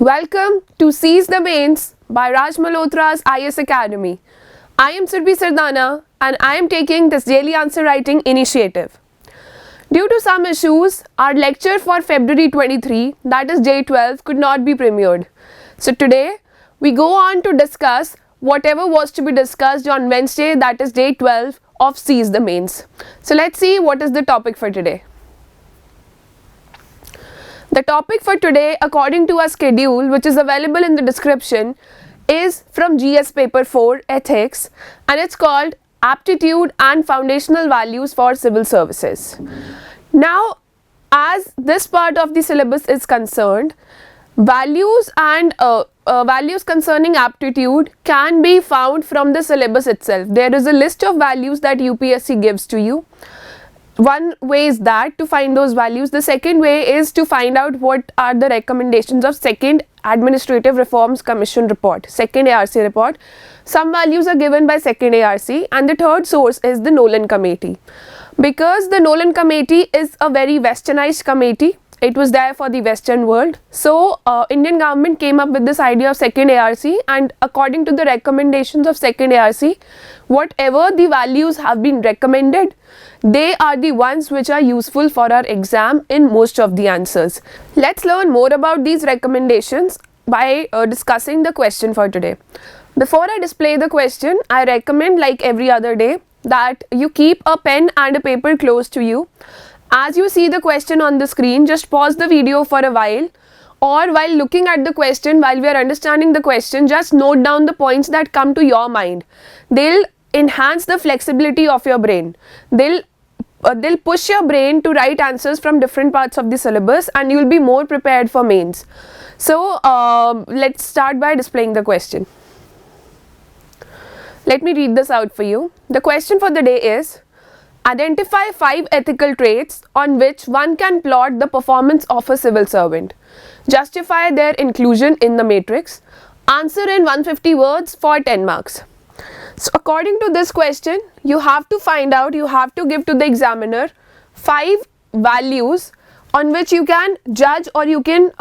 Welcome to Seize the Mains by Malhotra's IS Academy. I am Surbhi Sardana and I am taking this daily answer writing initiative. Due to some issues, our lecture for February 23, that is day 12, could not be premiered. So today, we go on to discuss whatever was to be discussed on Wednesday, that is day 12 of Seize the Mains. So let's see what is the topic for today. The topic for today, according to our schedule, which is available in the description, is from GS Paper 4, Ethics, and it's called Aptitude and Foundational Values for Civil Services. Now, as this part of the syllabus is concerned, values and values concerning aptitude can be found from the syllabus itself. There is a list of values that UPSC gives to you. One way is that to find those values. The second way is to find out what are the recommendations of second Administrative Reforms Commission report, second ARC report. Some values are given by second ARC, and the third source is the Nolan Committee. Because the Nolan Committee is a very westernized committee, it was there for the Western world. So, Indian government came up with this idea of second ARC, and according to the recommendations of second ARC, whatever the values have been recommended, they are the ones which are useful for our exam in most of the answers. Let's learn more about these recommendations by discussing the question for today. Before I display the question, I recommend, like every other day, that you keep a pen and a paper close to you. As you see the question on the screen, just pause the video for a while, or while looking at the question, while we are understanding the question, just note down the points that come to your mind. They'll enhance the flexibility of your brain. They'll push your brain to write answers from different parts of the syllabus, and you'll be more prepared for mains. So, let's start by displaying the question. Let me read this out for you. The question for the day is, identify 5 ethical traits on which one can plot the performance of a civil servant. Justify their inclusion in the matrix. Answer in 150 words for 10 marks. So, according to this question, you have to find out, you have to give to the examiner 5 values on which you can judge or you can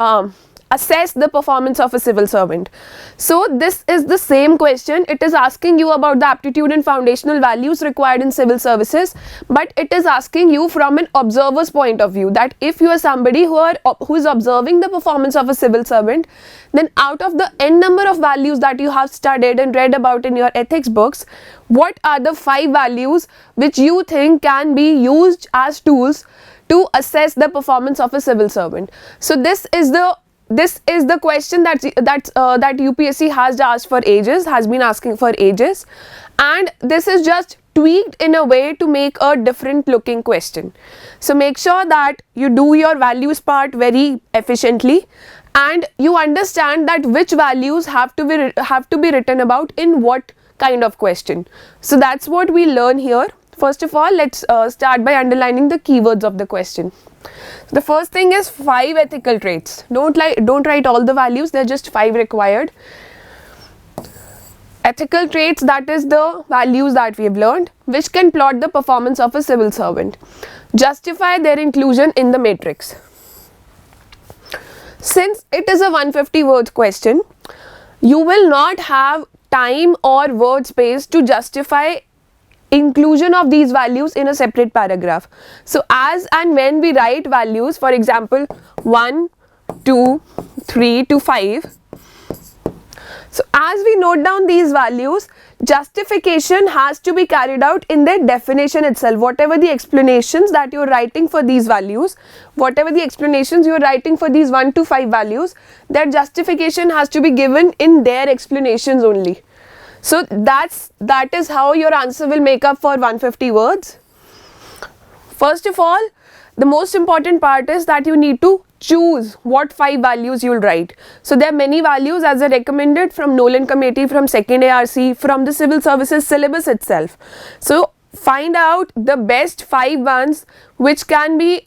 assess the performance of a civil servant. So, this is the same question. It is asking you about the aptitude and foundational values required in civil services, but it is asking you from an observer's point of view, that if you are somebody who is observing the performance of a civil servant, then out of the n number of values that you have studied and read about in your ethics books, what are the 5 values which you think can be used as tools to assess the performance of a civil servant? So, this is the question that UPSC has asked for ages, has been asking for ages, and this is just tweaked in a way to make a different looking question. So, make sure that you do your values part very efficiently, and you understand that which values have to be written about in what kind of question. So, that's what we learn here. First of all, let's start by underlining the keywords of the question. The first thing is 5 ethical traits. Don't write all the values, there are just 5 required. Ethical traits, that is the values that we have learned, which can plot the performance of a civil servant. Justify their inclusion in the matrix. Since it is a 150 words question, you will not have time or word space to justify inclusion of these values in a separate paragraph. So, as and when we write values, for example 1, 2, 3 to 5, so as we note down these values, justification has to be carried out in the definition itself. Whatever the explanations that you are writing for these values, whatever the explanations you are writing for these 1 to 5 values, that justification has to be given in their explanations only. So, that is how your answer will make up for 150 words. First of all, the most important part is that you need to choose what 5 values you will write. So, there are many values as I recommended from Nolan Committee, from second ARC, from the civil services syllabus itself. So, find out the best 5 ones which can be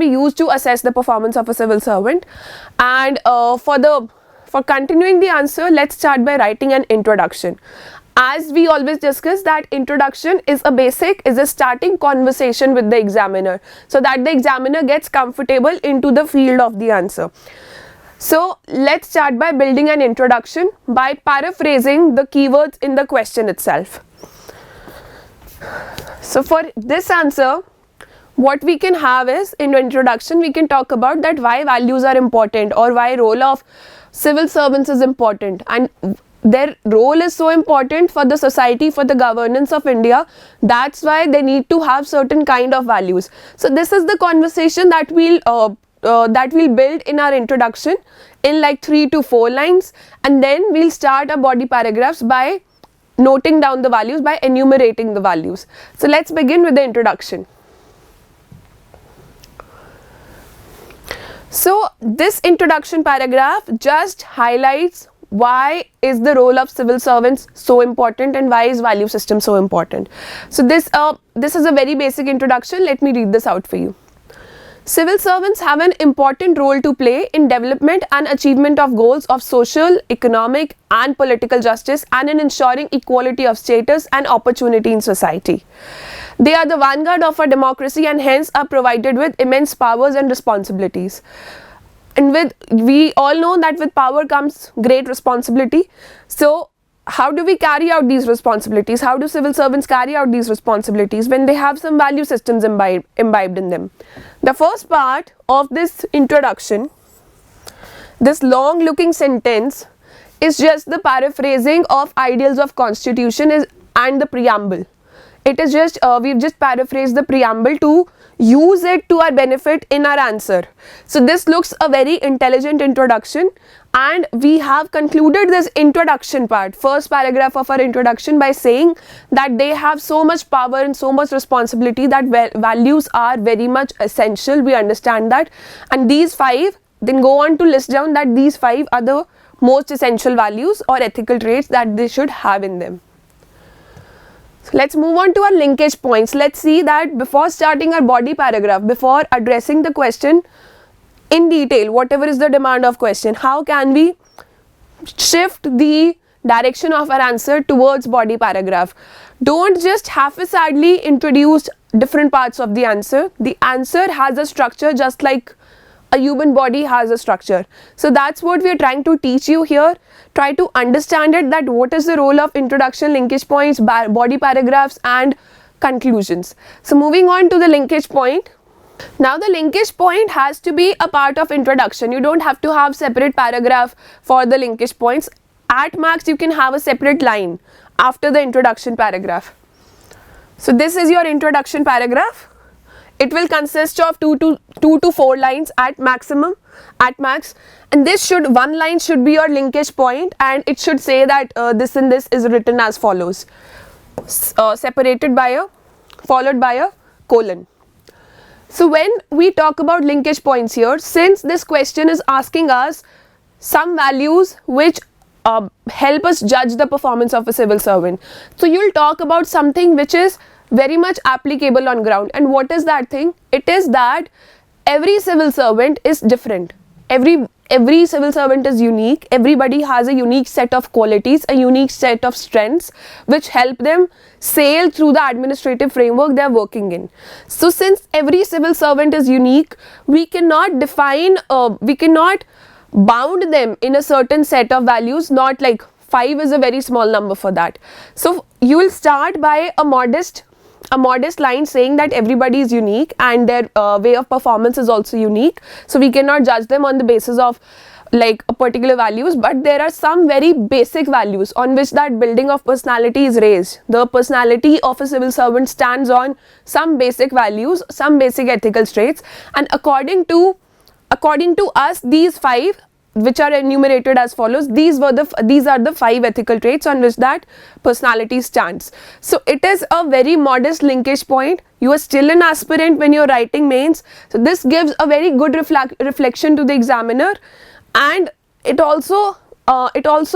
used to assess the performance of a civil servant. And for continuing the answer, let's start by writing an introduction. As we always discuss, that introduction is a starting conversation with the examiner, so that the examiner gets comfortable into the field of the answer. So let's start by building an introduction by paraphrasing the keywords in the question itself. So for this answer, what we can have is, in the introduction we can talk about that why values are important or why role of civil servants is important, and their role is so important for the society, for the governance of India. That's why they need to have certain kind of values. So this is the conversation that we'll build in our introduction in like 3 to 4 lines, and then we'll start our body paragraphs by noting down the values, by enumerating the values. So let's begin with the introduction. So this introduction paragraph just highlights why is the role of civil servants so important and why is value system so important. So this is a very basic introduction. Let me read this out for you. Civil servants have an important role to play in development and achievement of goals of social, economic and political justice, and in ensuring equality of status and opportunity in society. They are the vanguard of our democracy and hence are provided with immense powers and responsibilities. And we all know that with power comes great responsibility. So how do we carry out these responsibilities? How do civil servants carry out these responsibilities when they have some value systems imbibed in them? The first part of this introduction, this long looking sentence, is just the paraphrasing of ideals of constitution and the preamble. It is just, we've just paraphrased the preamble to use it to our benefit in our answer. So this looks a very intelligent introduction, and we have concluded this introduction part, first paragraph of our introduction, by saying that they have so much power and so much responsibility that values are very much essential. We understand that, and these 5, then go on to list down that these 5 are the most essential values or ethical traits that they should have in them. So let's move on to our linkage points. Let's see that before starting our body paragraph, before addressing the question in detail, whatever is the demand of question, how can we shift the direction of our answer towards body paragraph? Don't just haphazardly introduce different parts of the answer. The answer has a structure just like a human body has a structure. So that's what we are trying to teach you here. Try to understand it, that what is the role of introduction, linkage points, body paragraphs and conclusions. So moving on to the linkage point. Now the linkage point has to be a part of introduction. You don't have to have separate paragraph for the linkage points. At max you can have a separate line after the introduction paragraph. So this is your introduction paragraph. It will consist of 2 to 4 lines at maximum, at max, and one line should be your linkage point, and it should say that this and this is written as follows, separated by followed by a colon. So when we talk about linkage points here, since this question is asking us some values which help us judge the performance of a civil servant, so you'll talk about something which is very much applicable on ground. And what is that thing? It is that every civil servant is different. Every civil servant is unique. Everybody has a unique set of qualities, a unique set of strengths which help them sail through the administrative framework they are working in. So since every civil servant is unique, we cannot bound them in a certain set of values, not like 5 is a very small number for that. So you will start by a modest line saying that everybody is unique and their way of performance is also unique. So we cannot judge them on the basis of like a particular values, but there are some very basic values on which that building of personality is raised. The personality of a civil servant stands on some basic values, some basic ethical traits, and according to us, these 5 which are enumerated as follows, these are the 5 ethical traits on which that personality stands. So it is a very modest linkage point. You are still an aspirant when you are writing mains, so this gives a very good reflection to the examiner, and it also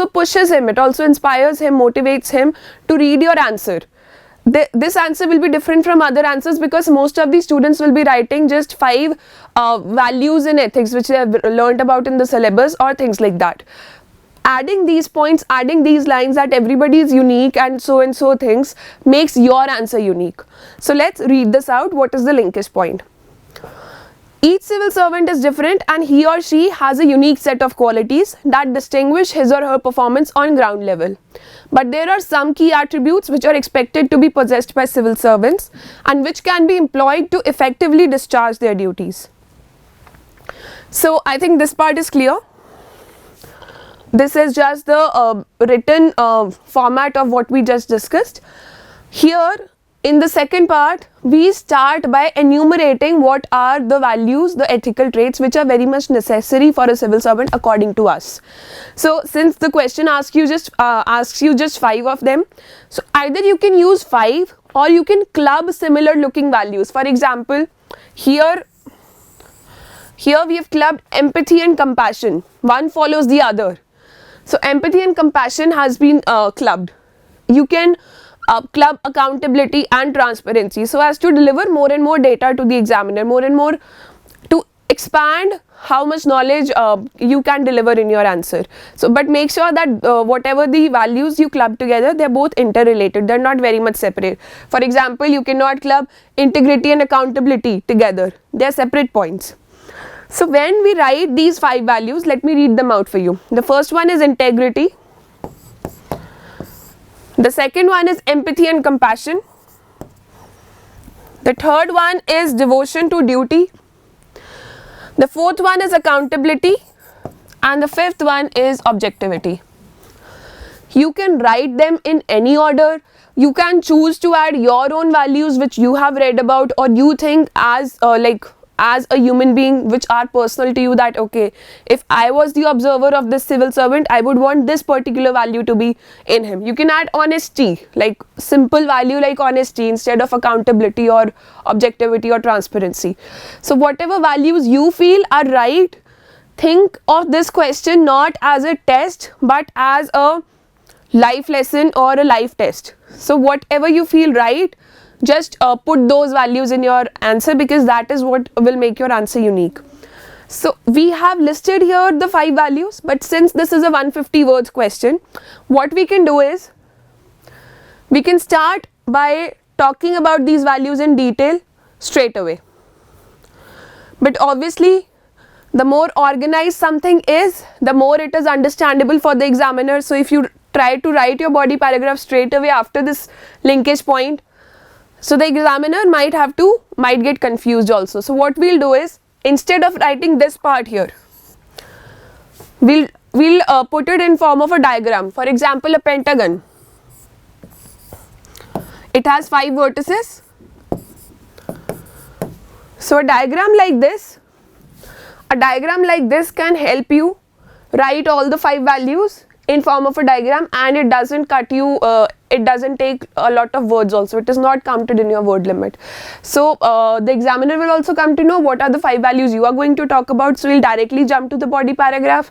pushes him, it also inspires him, motivates him to read your answer. This answer will be different from other answers because most of the students will be writing just 5 values in ethics which they have learnt about in the syllabus or things like that. Adding these points, adding these lines that everybody is unique and so things makes your answer unique. So let's read this out. What is the linkage point? Each civil servant is different and he or she has a unique set of qualities that distinguish his or her performance on ground level. But there are some key attributes which are expected to be possessed by civil servants and which can be employed to effectively discharge their duties. So I think this part is clear. This is just the written format of what we just discussed. Here in the second part, we start by enumerating what are the values, the ethical traits which are very much necessary for a civil servant according to us. So since the question asks you just 5 of them, so either you can use 5 or you can club similar looking values. For example, here we have clubbed empathy and compassion. One follows the other. So empathy and compassion has been clubbed. You can club accountability and transparency so as to deliver more and more data to the examiner, more and more to expand how much knowledge you can deliver in your answer. So but make sure that whatever the values you club together, they're both interrelated, they're not very much separate. For example, you cannot club integrity and accountability together, they're separate points. So when we write these 5 values, let me read them out for you. The first one is integrity. The second one is empathy and compassion. The third one is devotion to duty. The fourth one is accountability. And the fifth one is objectivity. You can write them in any order. You can choose to add your own values which you have read about or you think as a human being which are personal to you, that okay, if I was the observer of this civil servant, I would want this particular value to be in him. You can add honesty, like simple value like honesty instead of accountability or objectivity or transparency. So whatever values you feel are right, think of this question not as a test but as a life lesson or a life test. So whatever you feel right, just put those values in your answer because that is what will make your answer unique. So we have listed here the 5 values, but since this is a 150 words question, what we can do is we can start by talking about these values in detail straight away. But obviously the more organized something is, the more it is understandable for the examiner. So if you try to write your body paragraph straight away after this linkage point, so the examiner might get confused also. So what we'll do is, instead of writing this part here, we'll put it in form of a diagram. For example, a pentagon. It has 5 vertices. So a diagram like this can help you write all the 5 values in form of a diagram, and it doesn't cut you, it doesn't take a lot of words also, it is not counted in your word limit. So the examiner will also come to know what are the 5 values you are going to talk about, so we'll directly jump to the body paragraph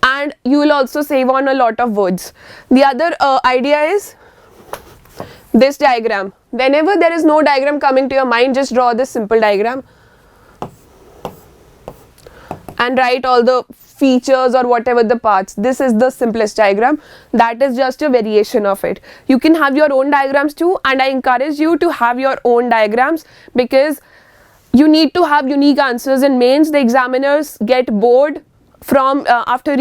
and you will also save on a lot of words. The other idea is this diagram. Whenever there is no diagram coming to your mind, just draw this simple diagram and write all the features or whatever the parts. This is the simplest diagram. That is just a variation of it. You can have your own diagrams too, and I encourage you to have your own diagrams because you need to have unique answers. In mains, the examiners get bored from after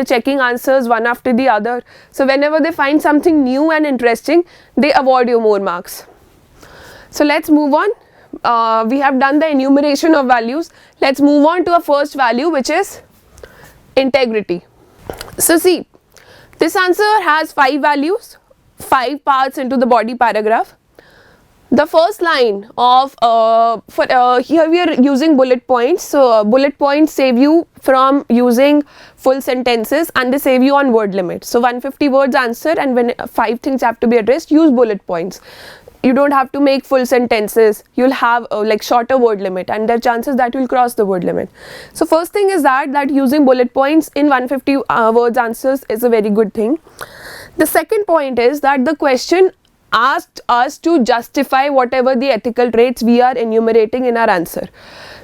checking answers one after the other. So whenever they find something new and interesting, they award you more marks. So let's move on. We have done the enumeration of values. Let's move on to a first value, which is integrity. So see, this answer has 5 values, 5 parts into the body paragraph. The first line of here we are using bullet points. So bullet points save you from using full sentences and they save you on word limit. So 150 words answer, and when 5 things have to be addressed, use bullet points. You don't have to make full sentences, you'll have like shorter word limit, and there are chances that you'll cross the word limit. So first thing is that using bullet points in 150 words answers is a very good thing. The second point is that the question asked us to justify whatever the ethical traits we are enumerating in our answer.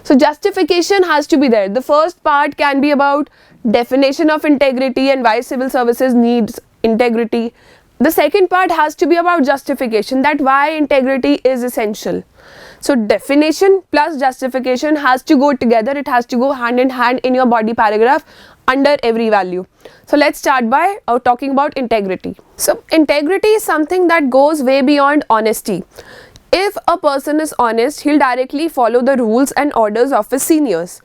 So justification has to be there. The first part can be about definition of integrity and why civil services needs integrity. The second part has to be about justification, that why integrity is essential. So definition plus justification has to go together. It has to go hand in hand in your body paragraph under every value. So let's start by talking about integrity. So integrity is something that goes way beyond honesty. If a person is honest, he'll directly follow the rules and orders of his seniors.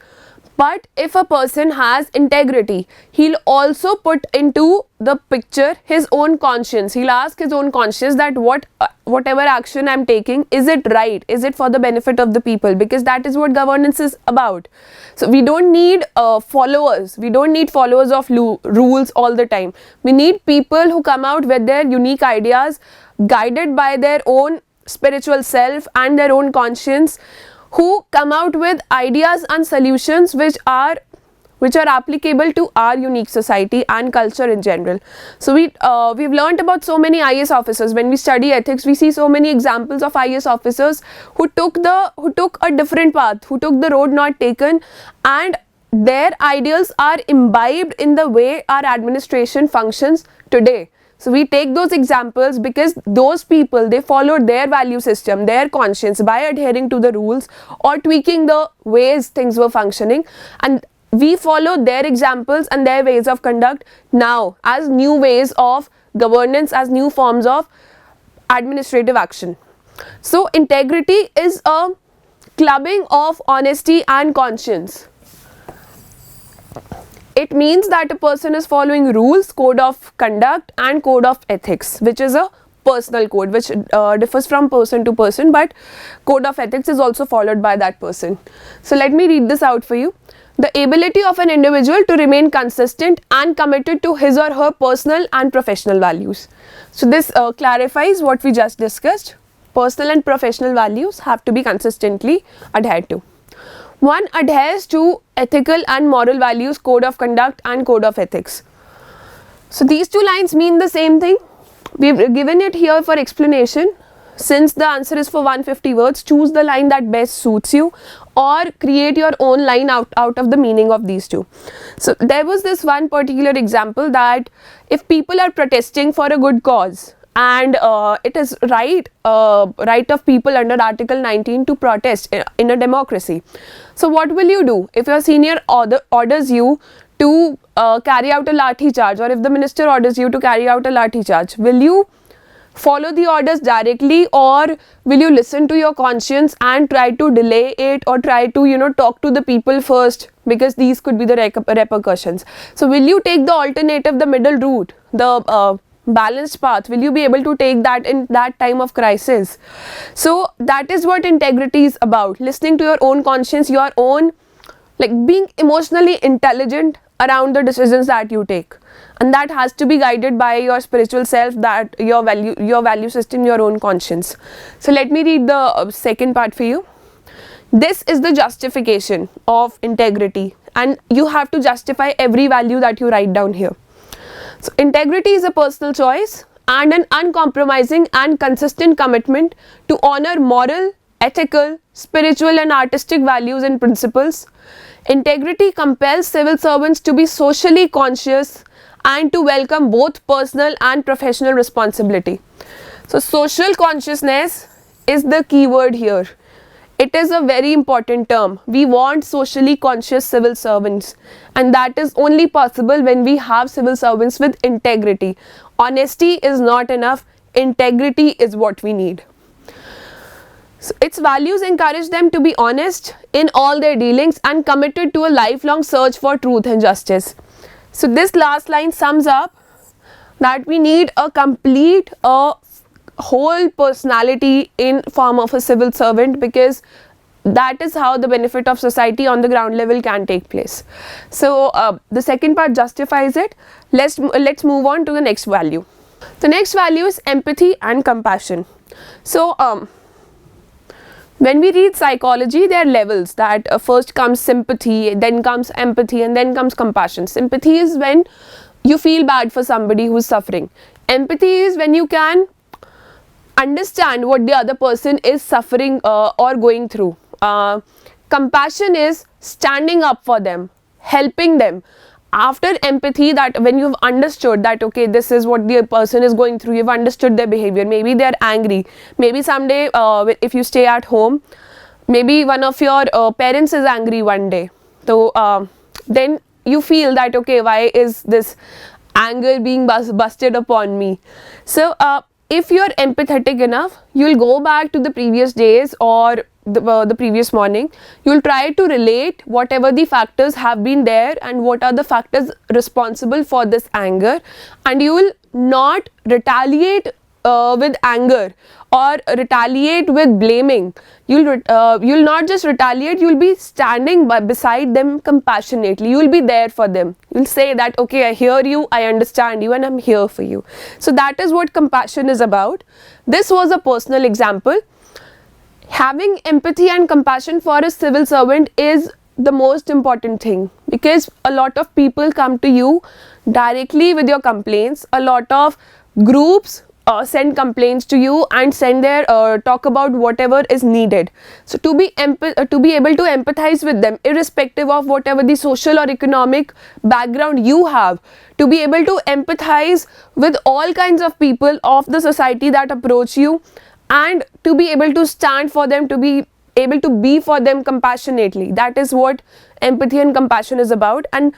But if a person has integrity, he'll also put into the picture his own conscience. He'll ask his own conscience that whatever action I'm taking, is it right? Is it for the benefit of the people? Because that is what governance is about. So we don't need followers. We don't need followers of rules all the time. We need people who come out with their unique ideas, guided by their own spiritual self and their own conscience, who come out with ideas and solutions which are applicable to our unique society and culture in general. So we've learned about so many IAS officers. When we study ethics, we see so many examples of IAS officers who took a different path, who took the road not taken, and their ideals are imbibed in the way our administration functions today. So we take those examples because those people, they followed their value system, their conscience, by adhering to the rules or tweaking the ways things were functioning, and we follow their examples and their ways of conduct now as new ways of governance, as new forms of administrative action. So integrity is a clubbing of honesty and conscience. It means that a person is following rules, code of conduct and code of ethics, which is a personal code which differs from person to person, but code of ethics is also followed by that person. So let me read this out for you. The ability of an individual to remain consistent and committed to his or her personal and professional values. So this clarifies what we just discussed. Personal and professional values have to be consistently adhered to. One adheres to ethical and moral values, code of conduct and code of ethics. So these two lines mean the same thing. We've given it here for explanation. Since the answer is for 150 words, choose the line that best suits you or create your own line out of the meaning of these two. So there was this one particular example that if people are protesting for a good cause, and it is right of people under Article 19 to protest in a democracy. So what will you do if your senior orders you to carry out a lathi charge, or if the minister orders you to carry out a lathi charge? Will you follow the orders directly, or will you listen to your conscience and try to delay it, or try to talk to the people first, because these could be the repercussions? So will you take the alternative, the middle route, the balanced path? Will you be able to take that in that time of crisis? So that is what integrity is about: listening to your own conscience, your own, being emotionally intelligent around the decisions that you take, and that has to be guided by your spiritual self, that your value system, your own conscience. So let me read the second part for you. This is the justification of integrity, and you have to justify every value that you write down here. So integrity is a personal choice and an uncompromising and consistent commitment to honor moral, ethical, spiritual and artistic values and principles. Integrity compels civil servants to be socially conscious and to welcome both personal and professional responsibility. So social consciousness is the key word here. It is a very important term. We want socially conscious civil servants, and that is only possible when we have civil servants with integrity. Honesty is not enough. Integrity is what we need. So its values encourage them to be honest in all their dealings and committed to a lifelong search for truth and justice. So this last line sums up that we need a complete, whole personality in form of a civil servant, because that is how the benefit of society on the ground level can take place. So the second part justifies it. Let's move on to the next value. The next value is empathy and compassion. So when we read psychology, there are levels that first comes sympathy, then comes empathy, and then comes compassion. Sympathy is when you feel bad for somebody who's suffering. Empathy is when you can understand what the other person is suffering or going through. Compassion is standing up for them, helping them. After empathy, that when you've understood that okay, this is what the person is going through, you've understood their behavior, maybe they're angry, maybe someday if you stay at home maybe one of your parents is angry one day, so then you feel that, okay, why is this anger being busted upon me? So if you're empathetic enough, you'll go back to the previous days or the previous morning. You'll try to relate whatever the factors have been there and what are the factors responsible for this anger, and you will not retaliate with anger or retaliate with blaming. You'll not just retaliate, you'll be standing beside them compassionately. You'll be there for them. You'll say that, okay, I hear you, I understand you, and I'm here for you. So that is what compassion is about. This was a personal example. Having empathy and compassion for a civil servant is the most important thing, because a lot of people come to you directly with your complaints. A lot of groups send complaints to you and send their talk about whatever is needed. So to be able to empathize with them, irrespective of whatever the social or economic background you have, to be able to empathize with all kinds of people of the society that approach you, and to be able to stand for them, to be able to be for them compassionately. That is what empathy and compassion is about. And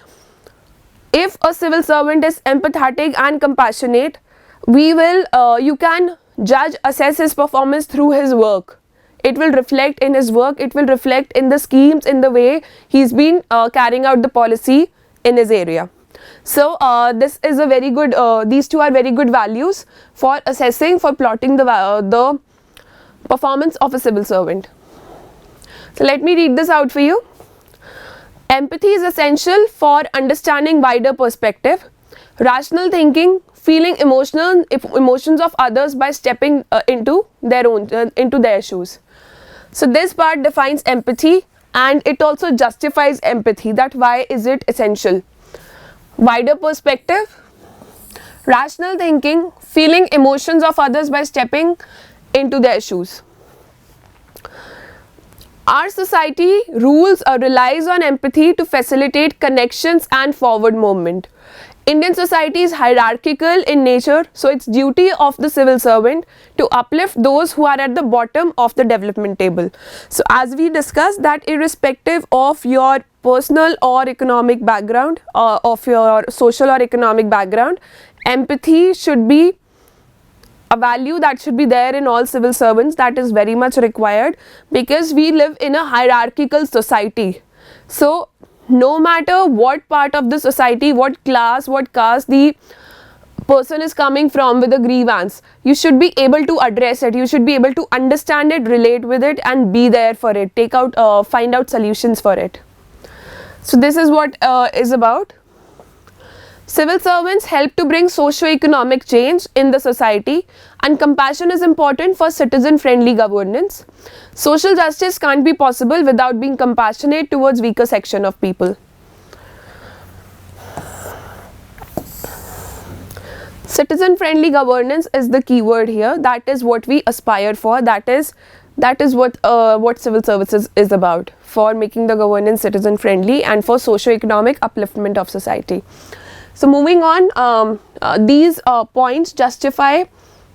if a civil servant is empathetic and compassionate, you can judge, assess his performance through his work. It will reflect in his work, it will reflect in the schemes, in the way he's been carrying out the policy in his area. So this is a very good, these two are very good values for assessing, for plotting the performance of a civil servant. So let me read this out for you. Empathy is essential for understanding wider perspective, rational thinking, feeling emotions of others by stepping into their shoes. So this part defines empathy, and it also justifies empathy, that why is it essential. Wider perspective, rational thinking, feeling emotions of others by stepping into their shoes. Our society relies on empathy to facilitate connections and forward movement. Indian society is hierarchical in nature, so it's duty of the civil servant to uplift those who are at the bottom of the development table. So as we discussed, that irrespective of your personal or economic background, of your social or economic background, empathy should be a value that should be there in all civil servants. That is very much required, because we live in a hierarchical society. So no matter what part of the society, what class, what caste the person is coming from with a grievance, you should be able to address it, you should be able to understand it, relate with it, and be there for it, find out solutions for it. So this is what is about. Civil servants help to bring socio-economic change in the society, and compassion is important for citizen-friendly governance. Social justice can't be possible without being compassionate towards weaker section of people. Citizen-friendly governance is the key word here. That is what we aspire for. That is what civil services is about, for making the governance citizen-friendly and for socio-economic upliftment of society. So moving on, these points justify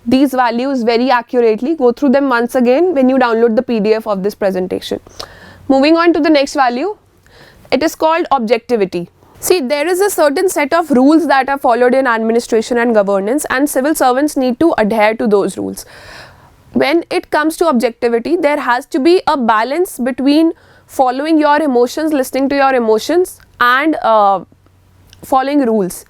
these values very accurately. Go through them once again when you download the PDF of this presentation. Moving on to the next value, it is called objectivity. See, there is a certain set of rules that are followed in administration and governance, and civil servants need to adhere to those rules. When it comes to objectivity, there has to be a balance between following your emotions, listening to your emotions, and following rules.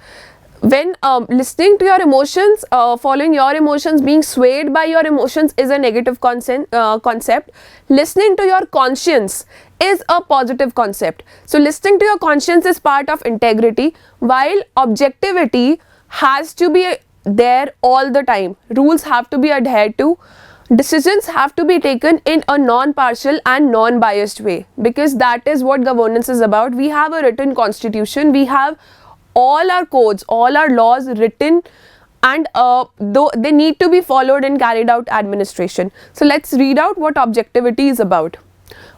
When listening to your emotions, following your emotions, being swayed by your emotions is a negative concept. Listening to your conscience is a positive concept. So listening to your conscience is part of integrity, while objectivity has to be there all the time. Rules have to be adhered to. Decisions have to be taken in a non-partial and non-biased way, because that is what governance is about. We have a written constitution, we have all our codes, all our laws written, and though they need to be followed and carried out administration. So let's read out what objectivity is about.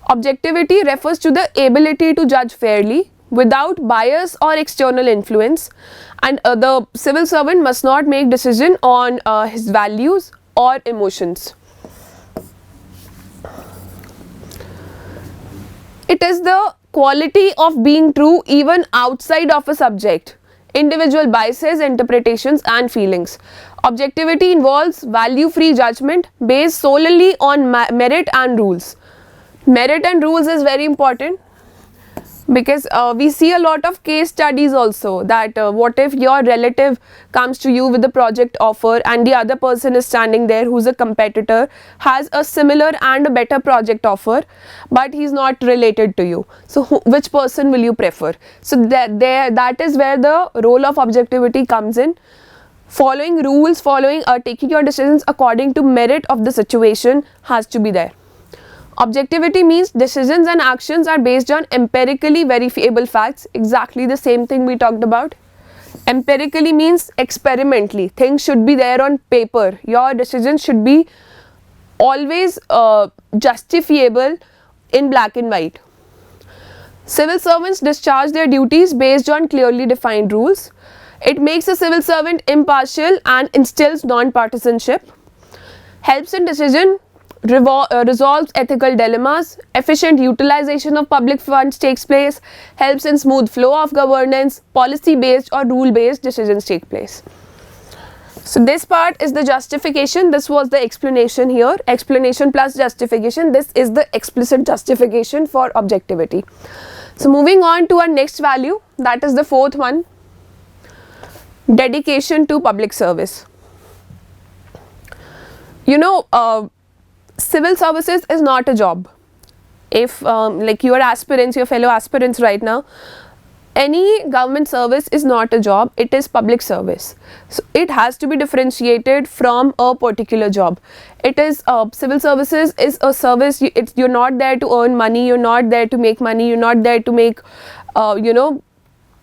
Objectivity refers to the ability to judge fairly without bias or external influence, and the civil servant must not make decision on his values or emotions. It is the quality of being true even outside of a subject. Individual biases, interpretations and feelings. Objectivity involves value-free judgment based solely on merit and rules. Merit and rules is very important, because we see a lot of case studies also, that what if your relative comes to you with a project offer and the other person is standing there who's a competitor, has a similar and a better project offer, but he's not related to you. So which person will you prefer? So that is where the role of objectivity comes in. Following rules, taking your decisions according to merit of the situation has to be there. Objectivity means decisions and actions are based on empirically verifiable facts. Exactly the same thing we talked about. Empirically means experimentally. Things should be there on paper. Your decisions should be always justifiable in black and white. Civil servants discharge their duties based on clearly defined rules. It makes a civil servant impartial and instills non-partisanship. Helps in decision, resolves ethical dilemmas, efficient utilization of public funds takes place, helps in smooth flow of governance, policy-based or rule-based decisions take place. So this part is the justification. This was the explanation here. Explanation plus justification. This is the explicit justification for objectivity. So moving on to our next value, that is the fourth one. Dedication to public service. You know, civil services is not a job. If like your aspirants, your fellow aspirants right now, any government service is not a job, it is public service. So it has to be differentiated from a particular job. It is civil services is a service. You're not there to earn money, you're not there to make money, you're not there to make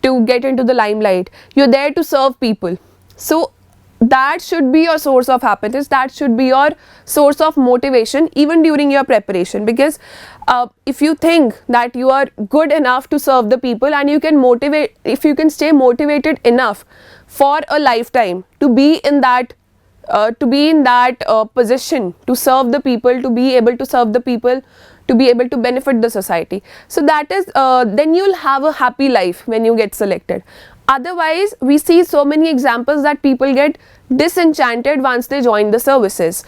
to get into the limelight. You're there to serve people. So that should be your source of happiness, that should be your source of motivation even during your preparation, because if you think that you are good enough to serve the people and you can motivate, if you can stay motivated enough for a lifetime to be in that position to serve the people, to be able to serve the people, to be able to benefit the society, so that is then you'll have a happy life when you get selected. Otherwise, we see so many examples that people get disenchanted once they join the services,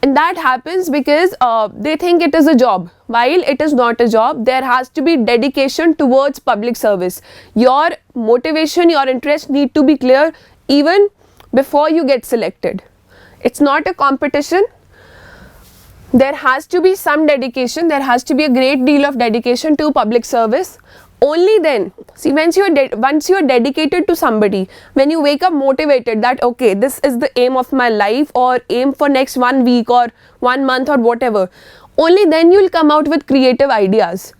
and that happens because they think it is a job. While it is not a job, there has to be dedication towards public service. Your motivation, your interest need to be clear even before you get selected. It's not a competition. There has to be some dedication, there has to be a great deal of dedication to public service. Only then, see, once you are dedicated to somebody, when you wake up motivated that okay, this is the aim of my life, or aim for next 1 week or 1 month or whatever, only then you will come out with creative ideas.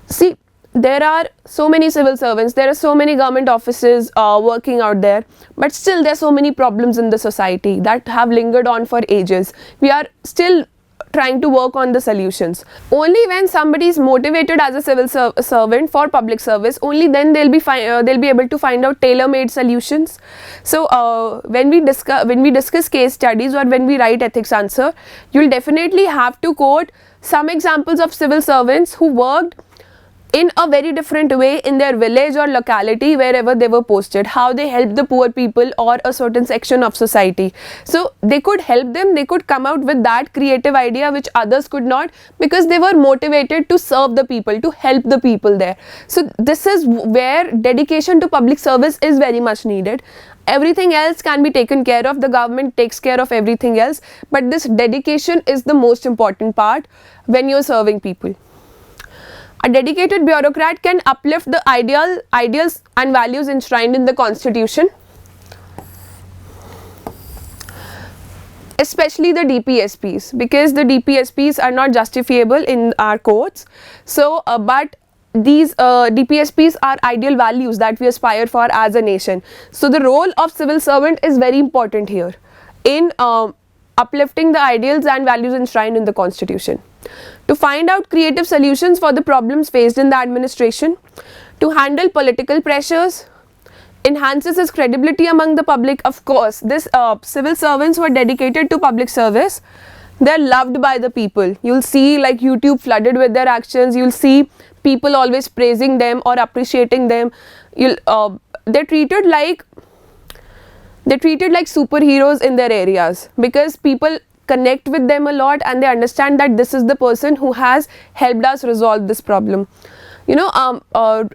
See, there are so many civil servants, there are so many government offices working out there, but still there are so many problems in the society that have lingered on for ages. We are still trying to work on the solutions. Only when somebody is motivated as a civil servant for public service, only then they'll be able to find out tailor-made solutions. So when we discuss case studies or when we write ethics answer, you'll definitely have to quote some examples of civil servants who worked in a very different way in their village or locality wherever they were posted, how they helped the poor people or a certain section of society. So they could help them, they could come out with that creative idea which others could not, because they were motivated to serve the people, to help the people there. So this is where dedication to public service is very much needed. Everything else can be taken care of, the government takes care of everything else, but this dedication is the most important part when you're serving people. A dedicated bureaucrat can uplift the ideals and values enshrined in the Constitution, especially the DPSPs, because the DPSPs are not justifiable in our courts. So, but these DPSPs are ideal values that we aspire for as a nation. So, the role of civil servant is very important here in uplifting the ideals and values enshrined in the Constitution. To find out creative solutions for the problems faced in the administration, to handle political pressures, enhances his credibility among the public. Of course, this civil servants who are dedicated to public service They're loved by the people. You'll see like YouTube flooded with their actions. You'll see people always praising them or appreciating them. They're treated like superheroes in their areas, because people connect with them a lot and they understand that this is the person who has helped us resolve this problem. You know, a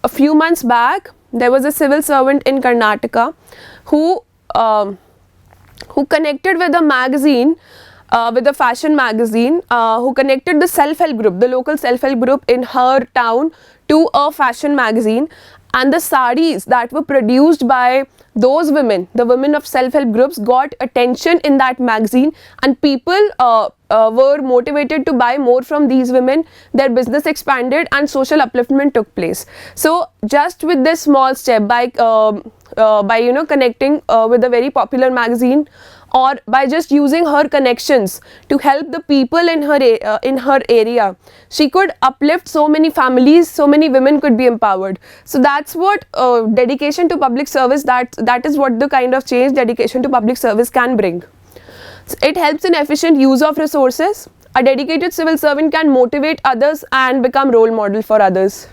few months back there was a civil servant in Karnataka who connected with a magazine, with a fashion magazine, who connected the self-help group, the local self-help group in her town, to a fashion magazine, and the sarees that were produced by those women, the women of self-help groups, got attention in that magazine, and people were motivated to buy more from these women. Their business expanded and social upliftment took place. So just with this small step, by connecting with a very popular magazine, or by just using her connections to help the people in her area, she could uplift so many families, so many women could be empowered. So that's what dedication to public service, that is what the kind of change dedication to public service can bring. So it helps in efficient use of resources. A dedicated civil servant can motivate others and become role model for others.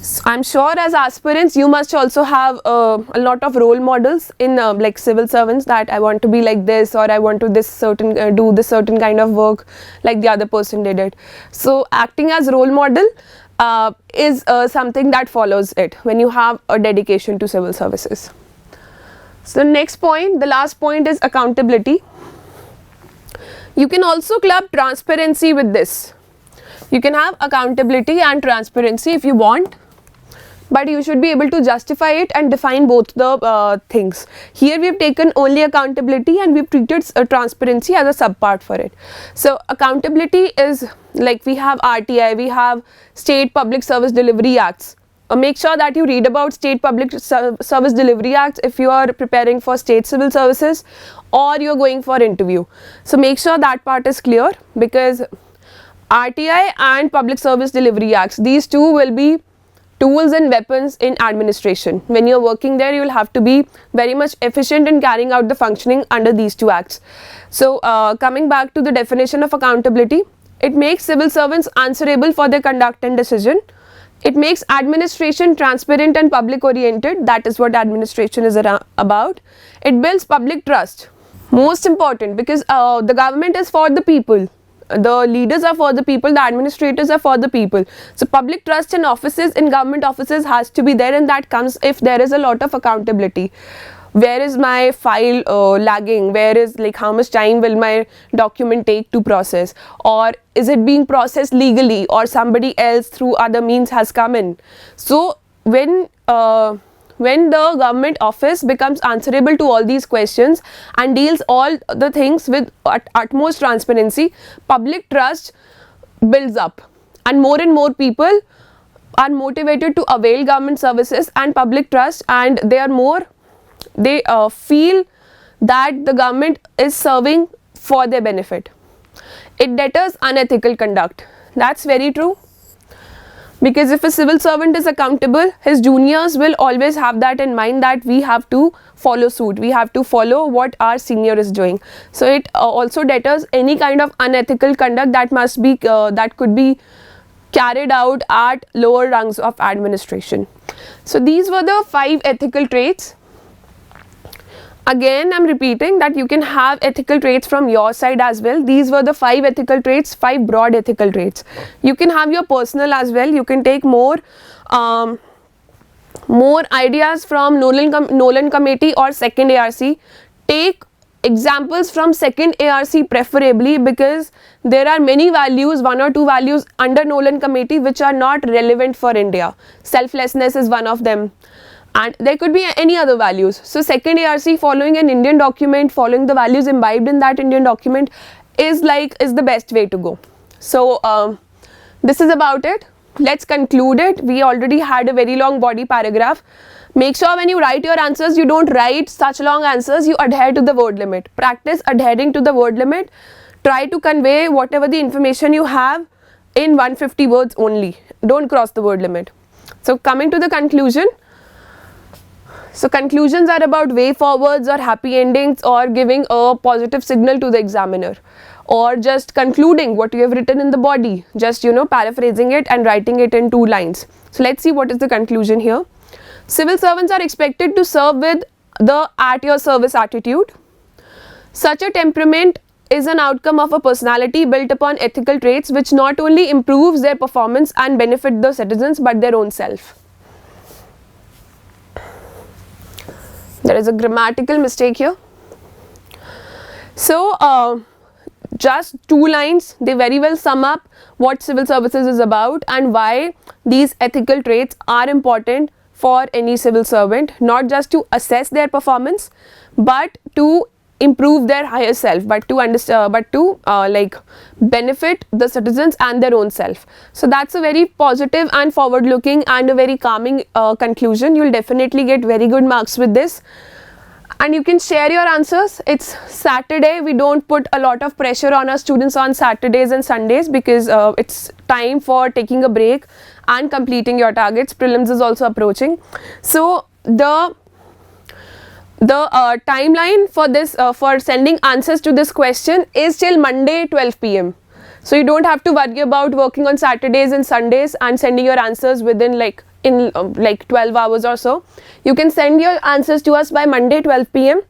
So I'm sure as aspirants you must also have a lot of role models in like civil servants, that I want to be like this, or I want to do this certain kind of work like the other person did it. So acting as role model is something that follows it when you have a dedication to civil services. So the next point, the last point, is accountability. You can also club transparency with this. You can have accountability and transparency if you want, but you should be able to justify it and define both the things. Here we have taken only accountability and we've treated transparency as a subpart for it. So accountability is like, we have RTI, we have State Public Service Delivery Acts. Make sure that you read about State Public Service Delivery Acts if you are preparing for state civil services or you are going for interview. So make sure that part is clear, because RTI and Public Service Delivery Acts, these two will be tools and weapons in administration. When you are working there, you will have to be very much efficient in carrying out the functioning under these two acts. So coming back to the definition of accountability, it makes civil servants answerable for their conduct and decision. It makes administration transparent and public oriented. That is what administration is about. It builds public trust. Most important, because the government is for the people. The leaders are for the people, the administrators are for the people. So public trust in offices, in government offices, has to be there, and that comes if there is a lot of accountability. Where is my file lagging? Where is, like, how much time will my document take to process? Or is it being processed legally, or somebody else through other means has come in? So when the government office becomes answerable to all these questions and deals all the things with utmost transparency, public trust builds up, and more people are motivated to avail government services and public trust, and they feel that the government is serving for their benefit. It deters unethical conduct. That's very true. Because if a civil servant is accountable, his juniors will always have that in mind, that we have to follow suit, we have to follow what our senior is doing. So it also deters any kind of unethical conduct that could be carried out at lower rungs of administration. So these were the 5 ethical traits. Again, I'm repeating that you can have ethical traits from your side as well. These were the 5 ethical traits, 5 broad ethical traits. You can have your personal as well. You can take more ideas from Nolan Committee or second ARC. Take examples from second ARC preferably, because there are many values, 1 or 2 values under Nolan Committee which are not relevant for India. Selflessness is one of them. And there could be any other values. So second ARC, following an Indian document, following the values imbibed in that Indian document is the best way to go. So this is about it. Let's conclude it. We already had a very long body paragraph. Make sure when you write your answers, you don't write such long answers, you adhere to the word limit. Practice adhering to the word limit. Try to convey whatever the information you have in 150 words only. Don't cross the word limit. So coming to the conclusion, So conclusions are about way forwards or happy endings or giving a positive signal to the examiner, or just concluding what you have written in the body, just paraphrasing it and writing it in 2 lines. So let's see what is the conclusion here. Civil servants are expected to serve with the at your service attitude. Such a temperament is an outcome of a personality built upon ethical traits which not only improves their performance and benefit the citizens but their own self. There is a grammatical mistake here. So just 2 lines, they very well sum up what civil services is about and why these ethical traits are important for any civil servant, not just to assess their performance but to improve their higher self, but to benefit the citizens and their own self. So that's a very positive and forward looking and a very calming conclusion. You will definitely get very good marks with this. And you can share your answers. It's Saturday. We don't put a lot of pressure on our students on Saturdays and Sundays because it's time for taking a break and completing your targets. Prelims is also approaching. So the timeline for this for sending answers to this question is till Monday 12 p.m. So you don't have to worry about working on Saturdays and Sundays and sending your answers within like 12 hours or so. You can send your answers to us by Monday 12 p.m.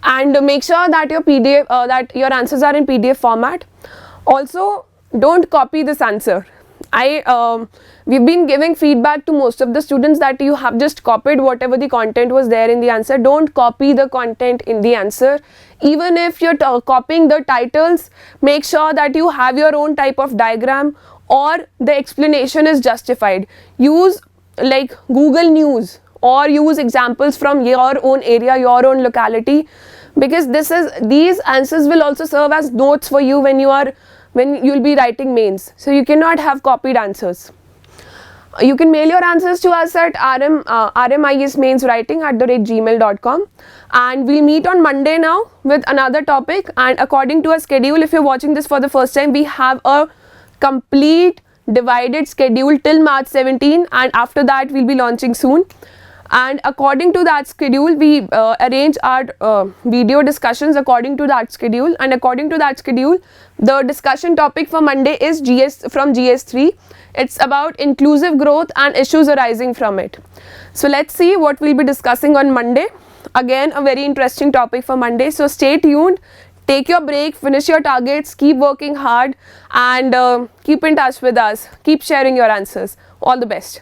and make sure that your PDF that your answers are in PDF format. Also, don't copy this answer. We've been giving feedback to most of the students that you have just copied whatever the content was there in the answer. Don't copy the content in the answer. Even if you're copying the titles, make sure that you have your own type of diagram or the explanation is justified. Use like Google News or use examples from your own area, your own locality, because these answers will also serve as notes for you when you'll be writing mains. So you cannot have copied answers. You can mail your answers to us at rmiasmainswriting@gmail.com, and we'll meet on Monday now with another topic. And according to our schedule, if you're watching this for the first time, we have a complete divided schedule till March 17, and after that we'll be launching soon. And according to that schedule, we arrange our video discussions according to that schedule. And according to that schedule, the discussion topic for Monday is from GS3. It's about inclusive growth and issues arising from it. So let's see what we'll be discussing on Monday. Again, a very interesting topic for Monday. So stay tuned. Take your break, finish your targets, keep working hard, and keep in touch with us. Keep sharing your answers. All the best.